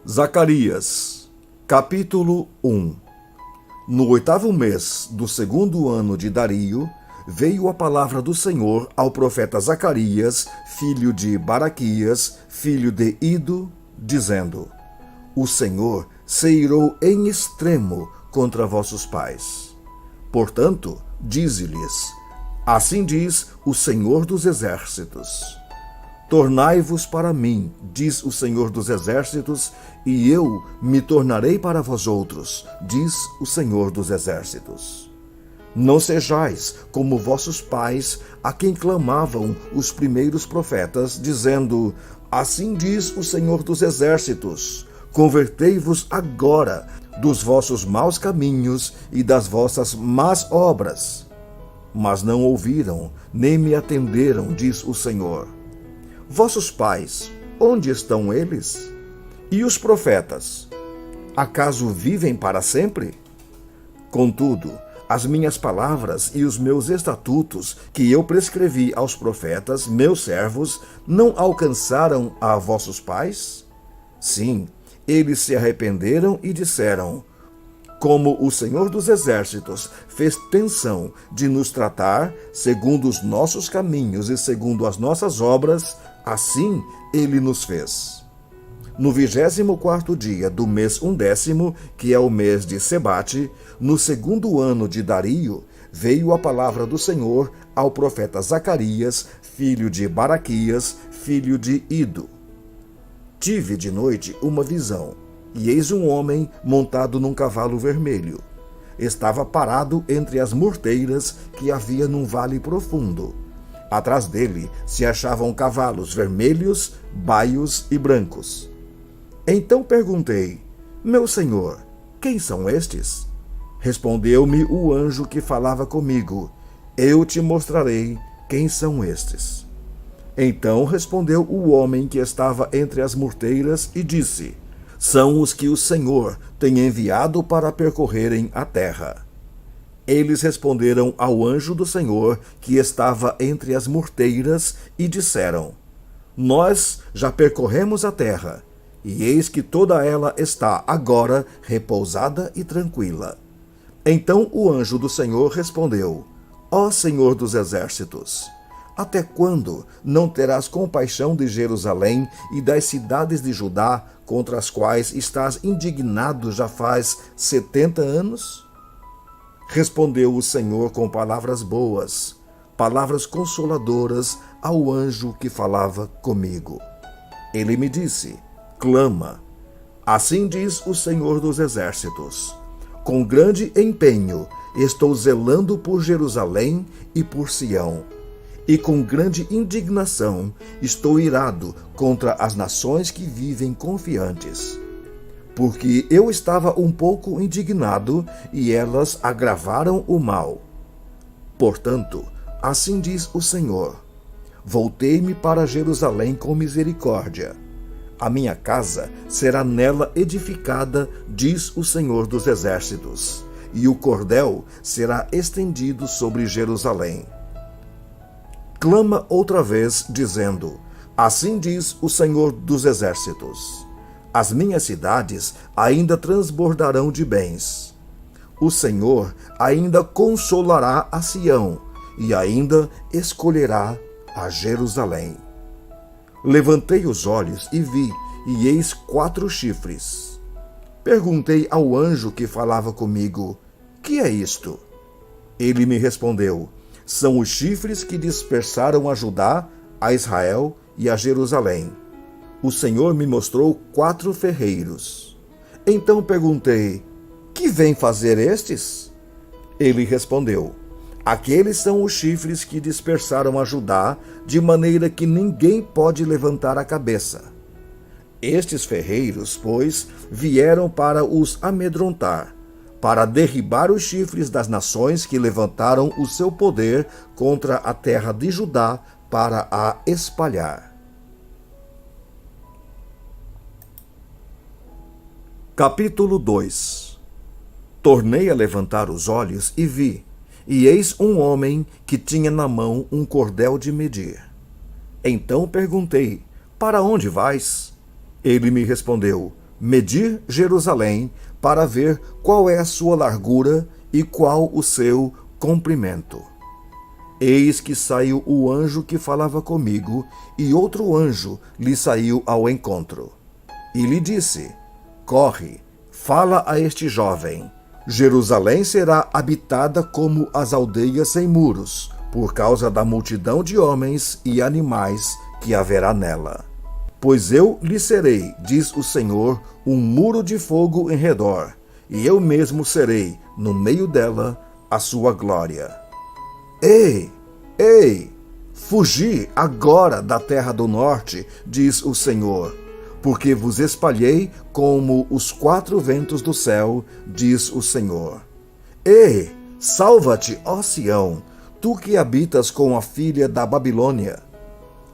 Zacarias, capítulo 1. No 8º mês do 2º ano de Dario, veio a palavra do Senhor ao profeta Zacarias, filho de Baraquias, filho de Ido, dizendo: O Senhor se irou em extremo contra vossos pais. Portanto, dize-lhes: Assim diz o Senhor dos Exércitos: Tornai-vos para mim, diz o Senhor dos Exércitos, e eu me tornarei para vós outros, diz o Senhor dos Exércitos. Não sejais como vossos pais, a quem clamavam os primeiros profetas, dizendo: Assim diz o Senhor dos Exércitos: Convertei-vos agora dos vossos maus caminhos e das vossas más obras. Mas não ouviram, nem me atenderam, diz o Senhor. Vossos pais, onde estão eles? E os profetas, acaso vivem para sempre? Contudo, as minhas palavras e os meus estatutos que eu prescrevi aos profetas, meus servos, não alcançaram a vossos pais? Sim, eles se arrependeram e disseram: Como o Senhor dos Exércitos fez tensão de nos tratar segundo os nossos caminhos e segundo as nossas obras, assim ele nos fez. No 24º dia do mês 11º, que é o mês de Sebate, no 2º ano de Dario, veio a palavra do Senhor ao profeta Zacarias, filho de Baraquias, filho de Ido. Tive de noite uma visão, e eis um homem montado num cavalo vermelho. Estava parado entre as murteiras que havia num vale profundo. Atrás dele se achavam cavalos vermelhos, baios e brancos. Então perguntei: Meu senhor, quem são estes? Respondeu-me o anjo que falava comigo: Eu te mostrarei quem são estes. Então respondeu o homem que estava entre as murteiras e disse: São os que o Senhor tem enviado para percorrerem a terra. Eles responderam ao anjo do Senhor que estava entre as murteiras e disseram: Nós já percorremos a terra, e eis que toda ela está agora repousada e tranquila. Então o anjo do Senhor respondeu: Ó Senhor dos Exércitos, até quando não terás compaixão de Jerusalém e das cidades de Judá, contra as quais estás indignado já faz 70 anos? Respondeu o Senhor com palavras boas, palavras consoladoras ao anjo que falava comigo. Ele me disse: Clama. Assim diz o Senhor dos Exércitos: Com grande empenho estou zelando por Jerusalém e por Sião, e com grande indignação estou irado contra as nações que vivem confiantes. Porque eu estava um pouco indignado e elas agravaram o mal. Portanto, assim diz o Senhor: Voltei-me para Jerusalém com misericórdia. A minha casa será nela edificada, diz o Senhor dos Exércitos, e o cordel será estendido sobre Jerusalém. Clama outra vez, dizendo: Assim diz o Senhor dos Exércitos: As minhas cidades ainda transbordarão de bens. O Senhor ainda consolará a Sião e ainda escolherá a Jerusalém. Levantei os olhos e vi, e eis 4 chifres. Perguntei ao anjo que falava comigo: Que é isto? Ele me respondeu: São os chifres que dispersaram a Judá, a Israel e a Jerusalém. O Senhor me mostrou 4 ferreiros. Então perguntei: Que vêm fazer estes? Ele respondeu: Aqueles são os chifres que dispersaram a Judá, de maneira que ninguém pode levantar a cabeça. Estes ferreiros, pois, vieram para os amedrontar, para derribar os chifres das nações que levantaram o seu poder contra a terra de Judá para a espalhar. Capítulo 2. Tornei a levantar os olhos e vi, e eis um homem que tinha na mão um cordel de medir. Então perguntei: Para onde vais? Ele me respondeu: medir Jerusalém para ver qual é a sua largura e qual o seu comprimento. Eis que saiu o anjo que falava comigo, e outro anjo lhe saiu ao encontro. E lhe disse: corre, fala a este jovem. Jerusalém será habitada como as aldeias sem muros, por causa da multidão de homens e animais que haverá nela. Pois eu lhe serei, diz o Senhor, um muro de fogo em redor, e eu mesmo serei, no meio dela, a sua glória. Ei, ei, fugi agora da terra do norte, diz o Senhor, porque vos espalhei como os quatro ventos do céu, diz o Senhor. Ei, salva-te, ó Sião, tu que habitas com a filha da Babilônia.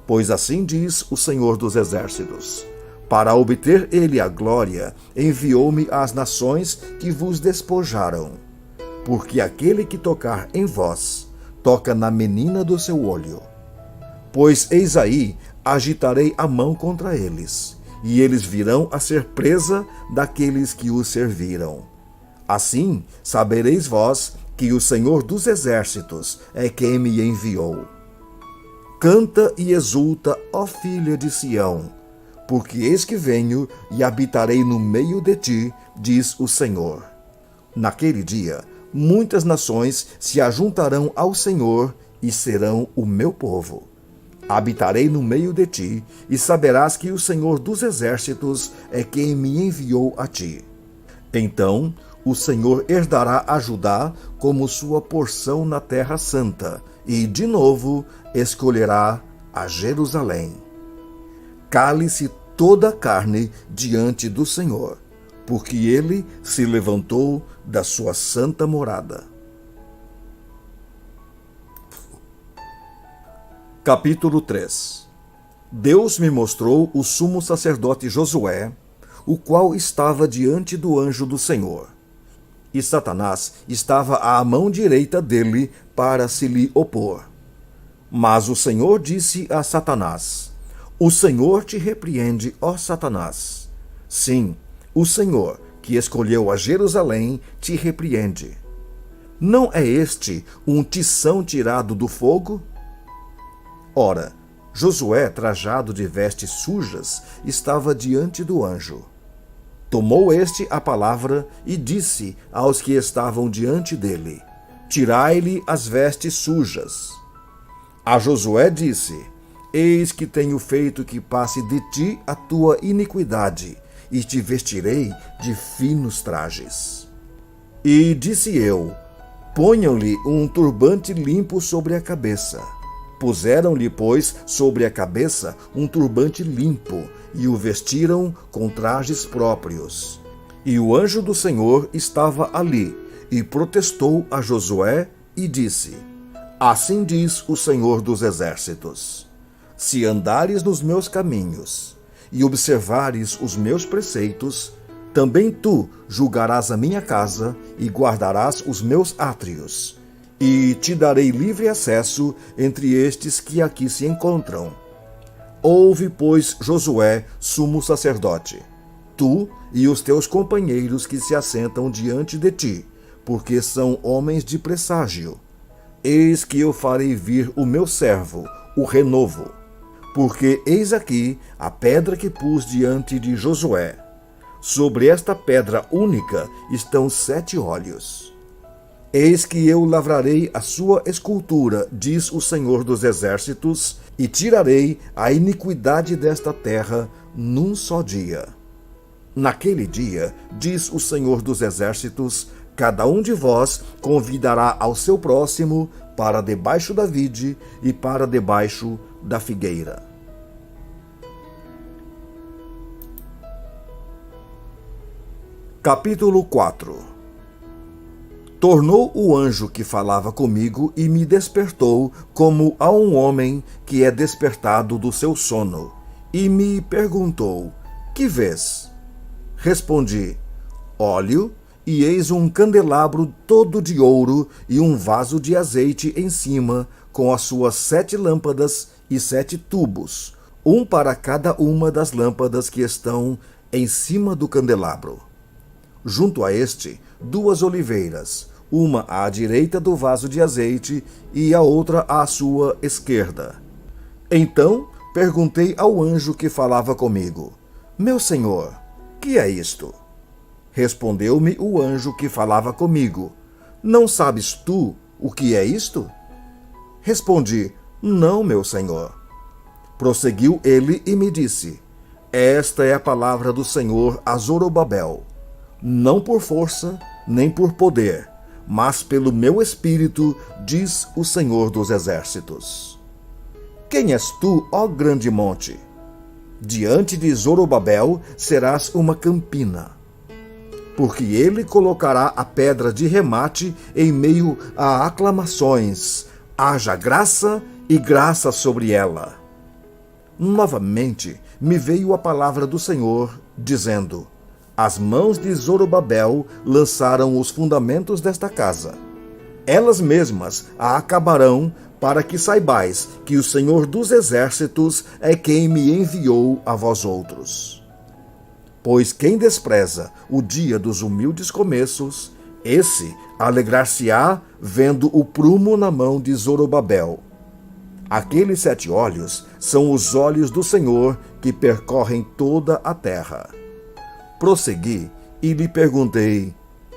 Pois assim diz o Senhor dos Exércitos: para obter ele a glória, enviou-me às nações que vos despojaram. Porque aquele que tocar em vós, toca na menina do seu olho. Pois eis aí, agitarei a mão contra eles, e eles virão a ser presa daqueles que os serviram. Assim sabereis vós que o Senhor dos Exércitos é quem me enviou. Canta e exulta, ó filha de Sião, porque eis que venho e habitarei no meio de ti, diz o Senhor. Naquele dia, muitas nações se ajuntarão ao Senhor e serão o meu povo. Habitarei no meio de ti, e saberás que o Senhor dos Exércitos é quem me enviou a ti. Então o Senhor herdará a Judá como sua porção na terra santa, e de novo escolherá a Jerusalém. Cale-se toda a carne diante do Senhor, porque ele se levantou da sua santa morada. Capítulo 3. Deus me mostrou o sumo sacerdote Josué, o qual estava diante do anjo do Senhor. E Satanás estava à mão direita dele para se lhe opor. Mas o Senhor disse a Satanás: o Senhor te repreende, ó Satanás. Sim, o Senhor, que escolheu a Jerusalém, te repreende. Não é este um tição tirado do fogo? Ora, Josué, trajado de vestes sujas, estava diante do anjo. Tomou este a palavra e disse aos que estavam diante dele: tirai-lhe as vestes sujas. A Josué disse: eis que tenho feito que passe de ti a tua iniquidade, e te vestirei de finos trajes. E disse eu: ponham-lhe um turbante limpo sobre a cabeça. Puseram-lhe, pois, sobre a cabeça um turbante limpo, e o vestiram com trajes próprios. E o anjo do Senhor estava ali, e protestou a Josué, e disse: assim diz o Senhor dos Exércitos: se andares nos meus caminhos, e observares os meus preceitos, também tu julgarás a minha casa, e guardarás os meus átrios, e te darei livre acesso entre estes que aqui se encontram. Ouve, pois, Josué, sumo sacerdote, tu e os teus companheiros que se assentam diante de ti, porque são homens de presságio. Eis que eu farei vir o meu servo, o renovo. Porque eis aqui a pedra que pus diante de Josué. Sobre esta pedra única estão 7 olhos. Eis que eu lavrarei a sua escultura, diz o Senhor dos Exércitos, e tirarei a iniquidade desta terra num só dia. Naquele dia, diz o Senhor dos Exércitos, cada um de vós convidará ao seu próximo para debaixo da vide e para debaixo da figueira. Capítulo 4. Tornou o anjo que falava comigo e me despertou como a um homem que é despertado do seu sono, e me perguntou: que vês? Respondi: óleo, e eis um candelabro todo de ouro e um vaso de azeite em cima, com as suas 7 lâmpadas e 7 tubos, um para cada uma das lâmpadas que estão em cima do candelabro. Junto a este, 2 oliveiras, uma à direita do vaso de azeite e a outra à sua esquerda. Então perguntei ao anjo que falava comigo: Meu senhor, que é isto? Respondeu-me o anjo que falava comigo: Não sabes tu o que é isto? Respondi: Não, meu senhor. Prosseguiu ele e me disse: Esta é a palavra do Senhor a Zorobabel. Não por força, nem por poder, mas pelo meu espírito, diz o Senhor dos Exércitos. Quem és tu, ó grande monte? Diante de Zorobabel serás uma campina. Porque ele colocará a pedra de remate em meio a aclamações. Haja graça e graça sobre ela. Novamente me veio a palavra do Senhor, dizendo: As mãos de Zorobabel lançaram os fundamentos desta casa. Elas mesmas a acabarão, para que saibais que o Senhor dos Exércitos é quem me enviou a vós outros. Pois quem despreza o dia dos humildes começos, esse alegrar-se-á vendo o prumo na mão de Zorobabel. Aqueles 7 olhos são os olhos do Senhor que percorrem toda a terra. Prossegui e lhe perguntei: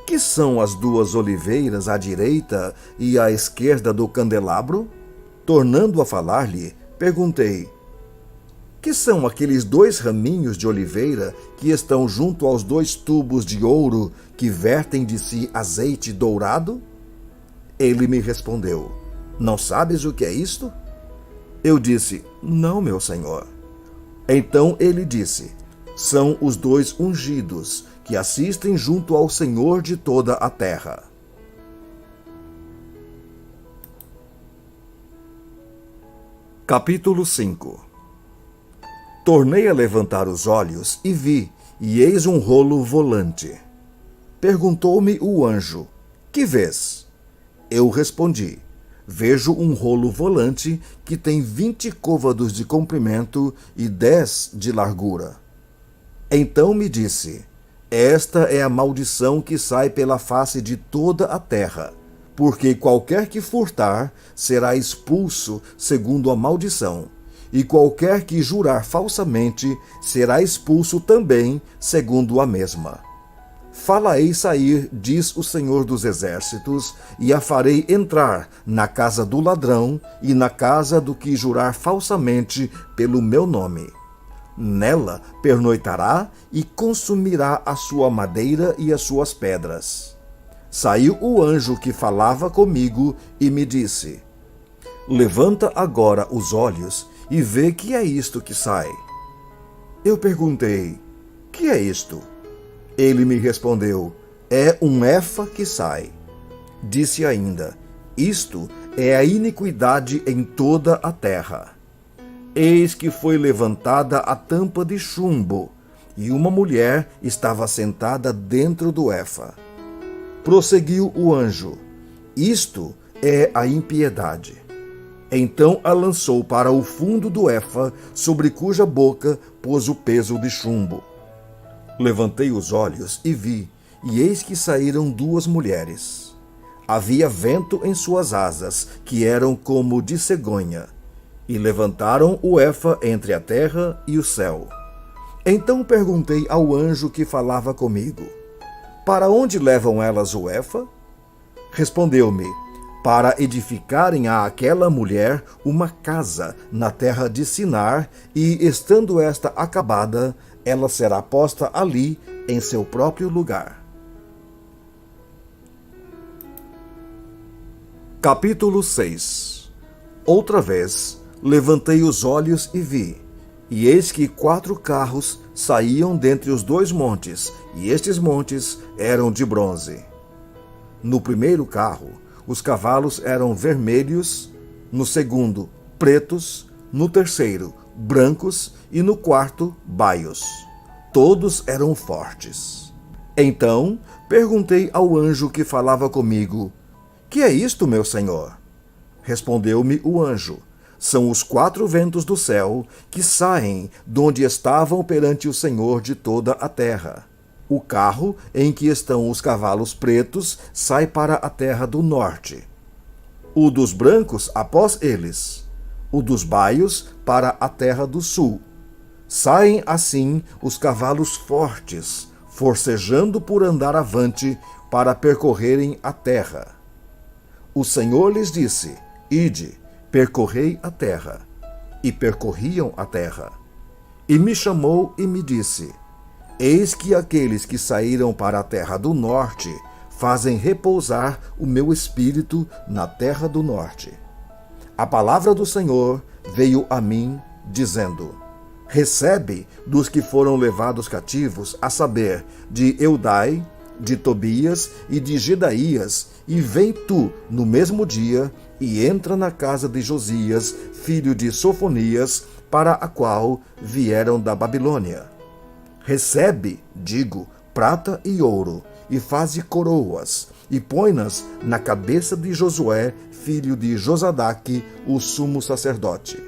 Que são as 2 oliveiras à direita e à esquerda do candelabro? Tornando a falar-lhe, perguntei: Que são aqueles 2 raminhos de oliveira que estão junto aos 2 tubos de ouro que vertem de si azeite dourado? Ele me respondeu: Não sabes o que é isto? Eu disse: Não, meu senhor. Então ele disse: São os 2 ungidos que assistem junto ao Senhor de toda a terra. Capítulo 5. Tornei a levantar os olhos e vi, e eis um rolo volante. Perguntou-me o anjo: Que vês? Eu respondi: Vejo um rolo volante que tem 20 côvados de comprimento e 10 de largura. Então me disse: Esta é a maldição que sai pela face de toda a terra, porque qualquer que furtar será expulso segundo a maldição, e qualquer que jurar falsamente será expulso também segundo a mesma. Fala-ei sair, diz o Senhor dos Exércitos, e a farei entrar na casa do ladrão e na casa do que jurar falsamente pelo meu nome. Nela pernoitará e consumirá a sua madeira e as suas pedras. Saiu o anjo que falava comigo e me disse: Levanta agora os olhos e vê que é isto que sai. Eu perguntei: Que é isto? Ele me respondeu: É um efa que sai. Disse ainda: Isto é a iniquidade em toda a terra. Eis que foi levantada a tampa de chumbo, e uma mulher estava sentada dentro do efa. Prosseguiu o anjo: Isto é a impiedade. Então a lançou para o fundo do efa, sobre cuja boca pôs o peso de chumbo. Levantei os olhos e vi, e eis que saíram 2 mulheres. Havia vento em suas asas, que eram como de cegonha, e levantaram o efa entre a terra e o céu. Então perguntei ao anjo que falava comigo: Para onde levam elas o efa? Respondeu-me: Para edificarem a aquela mulher uma casa na terra de Sinar, e, estando esta acabada, ela será posta ali em seu próprio lugar. Capítulo 6. Outra vez, levantei os olhos e vi, e eis que 4 carros saíam dentre os 2 montes, e estes montes eram de bronze. No primeiro carro, os cavalos eram vermelhos, no segundo, pretos, no terceiro, brancos e no quarto, baios. Todos eram fortes. Então perguntei ao anjo que falava comigo: Que é isto, meu senhor? Respondeu-me o anjo: são os 4 ventos do céu que saem de onde estavam perante o Senhor de toda a terra. O carro em que estão os cavalos pretos sai para a terra do norte. O dos brancos após eles. O dos baios para a terra do sul. Saem assim os cavalos fortes, forcejando por andar avante para percorrerem a terra. O Senhor lhes disse: Ide, percorrei a terra. E percorriam a terra. E me chamou e me disse: Eis que aqueles que saíram para a terra do norte fazem repousar o meu espírito na terra do norte. A palavra do Senhor veio a mim, dizendo: Recebe dos que foram levados cativos, a saber, de Eudai, de Tobias e de Gedaías, e vem tu no mesmo dia, e entra na casa de Josias, filho de Sofonias, para a qual vieram da Babilônia. Recebe, digo, prata e ouro, e faze coroas, e põe-nas na cabeça de Josué, filho de Josadaque, o sumo sacerdote.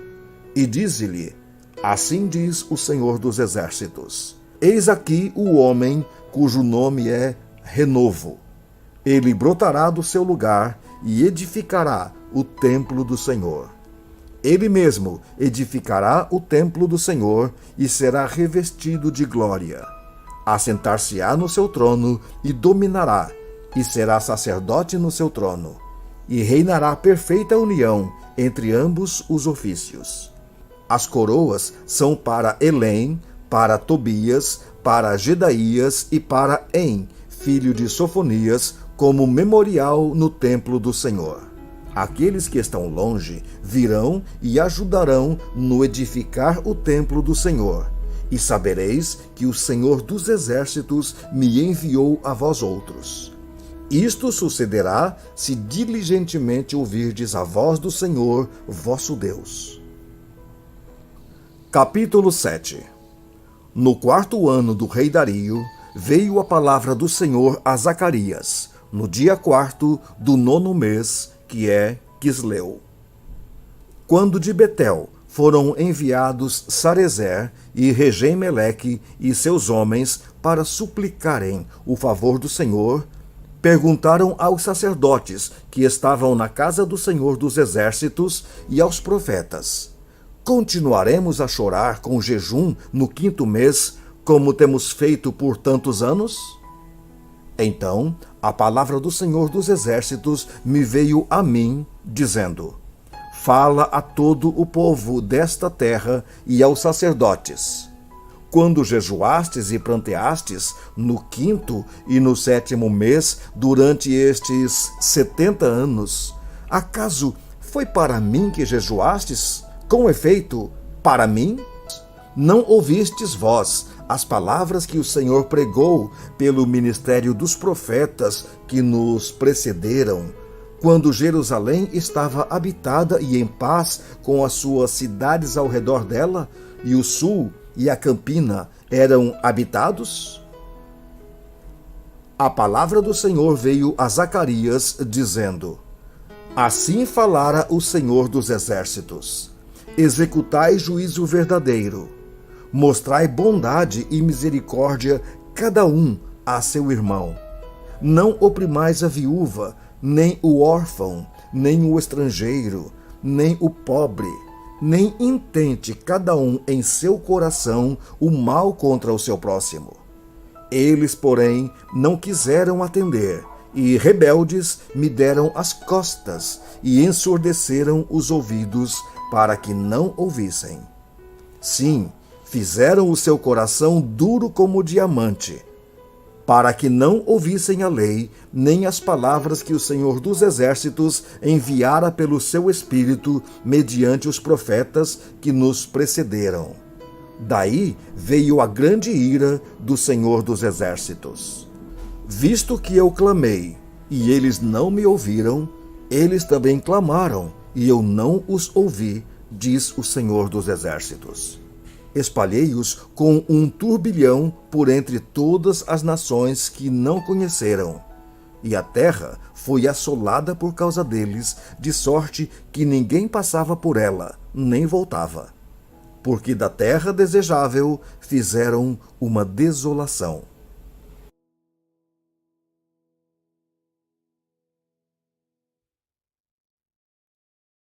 E dize-lhe: Assim diz o Senhor dos Exércitos: Eis aqui o homem cujo nome é Renovo. Ele brotará do seu lugar e edificará o templo do Senhor. Ele mesmo edificará o templo do Senhor e será revestido de glória. Assentar-se-á no seu trono e dominará, e será sacerdote no seu trono, e reinará perfeita união entre ambos os ofícios. As coroas são para Elém, para Tobias, para Gedaías e para En, filho de Sofonias, como memorial no templo do Senhor. Aqueles que estão longe virão e ajudarão no edificar o templo do Senhor. E sabereis que o Senhor dos Exércitos me enviou a vós outros. Isto sucederá se diligentemente ouvirdes a voz do Senhor, vosso Deus. Capítulo 7. No 4º ano do rei Dario, veio a palavra do Senhor a Zacarias, no dia 4º do 9º mês, que é Quisleu. Quando de Betel foram enviados Sarezer e Regem-Meleque e seus homens para suplicarem o favor do Senhor, perguntaram aos sacerdotes que estavam na casa do Senhor dos Exércitos e aos profetas: Continuaremos a chorar com jejum no 5º mês, como temos feito por tantos anos? Então, a palavra do Senhor dos Exércitos me veio a mim, dizendo: Fala a todo o povo desta terra e aos sacerdotes. Quando jejuastes e pranteastes no 5º e no 7º mês, durante estes 70 anos, acaso foi para mim que jejuastes? Com efeito, para mim? Não ouvistes vós as palavras que o Senhor pregou pelo ministério dos profetas que nos precederam, quando Jerusalém estava habitada e em paz com as suas cidades ao redor dela, e o sul e a campina eram habitados? A palavra do Senhor veio a Zacarias, dizendo: Assim falara o Senhor dos Exércitos: Executai juízo verdadeiro, mostrai bondade e misericórdia cada um a seu irmão. Não oprimais a viúva, nem o órfão, nem o estrangeiro, nem o pobre, nem intente cada um em seu coração o mal contra o seu próximo. Eles, porém, não quiseram atender, e rebeldes me deram as costas, e ensurdeceram os ouvidos, para que não ouvissem. Sim, fizeram o seu coração duro como diamante, para que não ouvissem a lei, nem as palavras que o Senhor dos Exércitos enviara pelo seu Espírito mediante os profetas que nos precederam. Daí veio a grande ira do Senhor dos Exércitos. Visto que eu clamei, e eles não me ouviram, eles também clamaram, e eu não os ouvi, diz o Senhor dos Exércitos. Espalhei-os com um turbilhão por entre todas as nações que não conheceram, e a terra foi assolada por causa deles, de sorte que ninguém passava por ela, nem voltava, porque da terra desejável fizeram uma desolação.